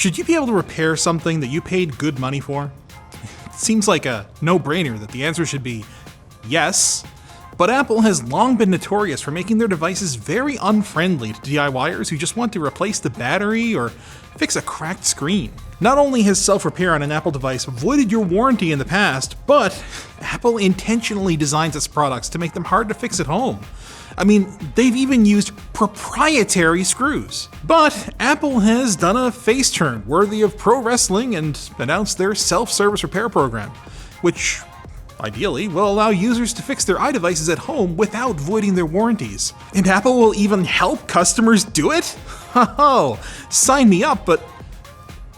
Should you be able to repair something that you paid good money for? It seems like a no-brainer that the answer should be yes, but Apple has long been notorious for making their devices very unfriendly to DIYers who just want to replace the battery or fix a cracked screen. Not only has self-repair on an Apple device voided your warranty in the past, but Apple intentionally designs its products to make them hard to fix at home. I mean, they've even used proprietary screws. But Apple has done a face turn worthy of pro wrestling and announced their self-service repair program, which ideally will allow users to fix their iDevices at home without voiding their warranties. And Apple will even help customers do it? Oh, sign me up, but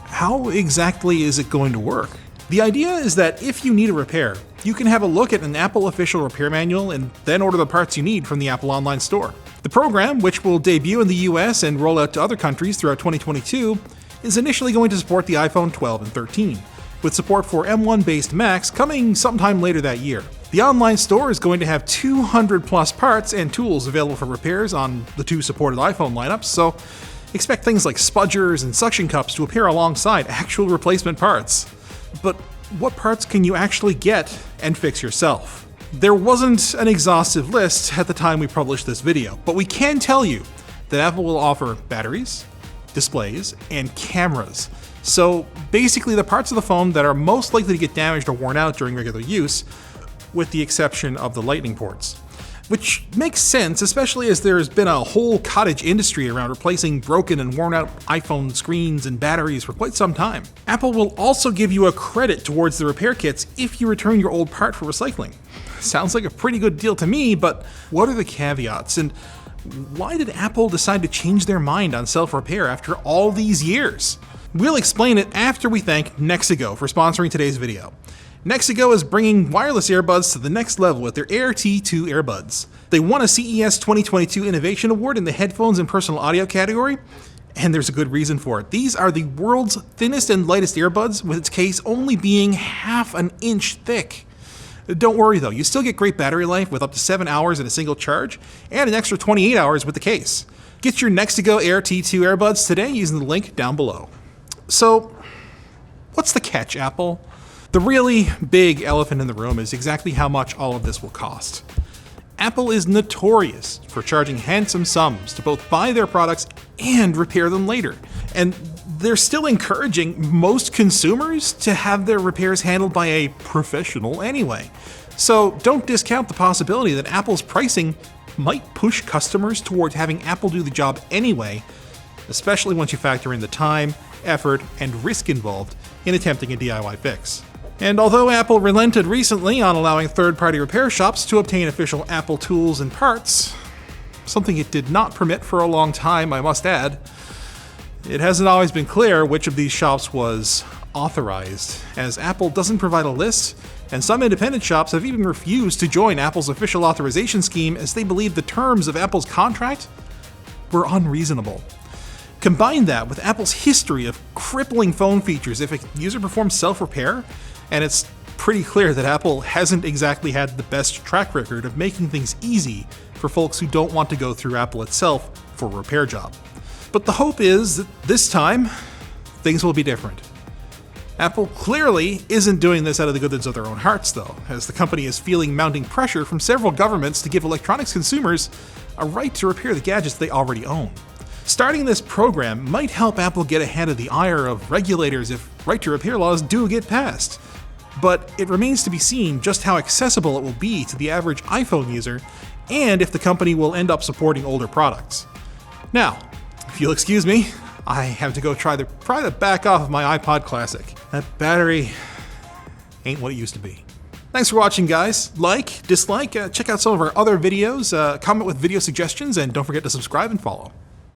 how exactly is it going to work? The idea is that if you need a repair, you can have a look at an Apple official repair manual and then order the parts you need from the Apple online store. The program, which will debut in the US and roll out to other countries throughout 2022, is initially going to support the iPhone 12 and 13, with support for M1-based Macs coming sometime later that year. The online store is going to have 200 plus parts and tools available for repairs on the two supported iPhone lineups, so expect things like spudgers and suction cups to appear alongside actual replacement parts. But what parts can you actually get and fix yourself? There wasn't an exhaustive list at the time we published this video, but we can tell you that Apple will offer batteries, displays, and cameras. So basically the parts of the phone that are most likely to get damaged or worn out during regular use, with the exception of the lightning ports. Which makes sense, especially as there's been a whole cottage industry around replacing broken and worn out iPhone screens and batteries for quite some time. Apple will also give you a credit towards the repair kits if you return your old part for recycling. Sounds like a pretty good deal to me, but what are the caveats? And why did Apple decide to change their mind on self-repair after all these years? We'll explain it after we thank Nexigo for sponsoring today's video. Nexigo is bringing wireless earbuds to the next level with their Air T2 earbuds. They won a CES 2022 Innovation Award in the headphones and personal audio category, and there's a good reason for it. These are the world's thinnest and lightest earbuds, with its case only being half an inch thick. Don't worry though, you still get great battery life with up to 7 hours in a single charge, and an extra 28 hours with the case. Get your Nexigo Air T2 earbuds today using the link down below. So, what's the catch, Apple? The really big elephant in the room is exactly how much all of this will cost. Apple is notorious for charging handsome sums to both buy their products and repair them later. And they're still encouraging most consumers to have their repairs handled by a professional anyway. So don't discount the possibility that Apple's pricing might push customers towards having Apple do the job anyway, especially once you factor in the time, effort, and risk involved in attempting a DIY fix. And although Apple relented recently on allowing third-party repair shops to obtain official Apple tools and parts, something it did not permit for a long time, I must add, it hasn't always been clear which of these shops was authorized, as Apple doesn't provide a list, and some independent shops have even refused to join Apple's official authorization scheme as they believe the terms of Apple's contract were unreasonable. Combine that with Apple's history of crippling phone features if a user performs self-repair, and it's pretty clear that Apple hasn't exactly had the best track record of making things easy for folks who don't want to go through Apple itself for a repair job. But the hope is that this time, things will be different. Apple clearly isn't doing this out of the goodness of their own hearts, though, as the company is feeling mounting pressure from several governments to give electronics consumers a right to repair the gadgets they already own. Starting this program might help Apple get ahead of the ire of regulators if right-to-repair laws do get passed. But it remains to be seen just how accessible it will be to the average iPhone user, and if the company will end up supporting older products. Now, if you'll excuse me, I have to go try the back off of my iPod Classic. That battery ain't what it used to be. Thanks for watching, guys. Like, dislike, check out some of our other videos, comment with video suggestions, and don't forget to subscribe and follow.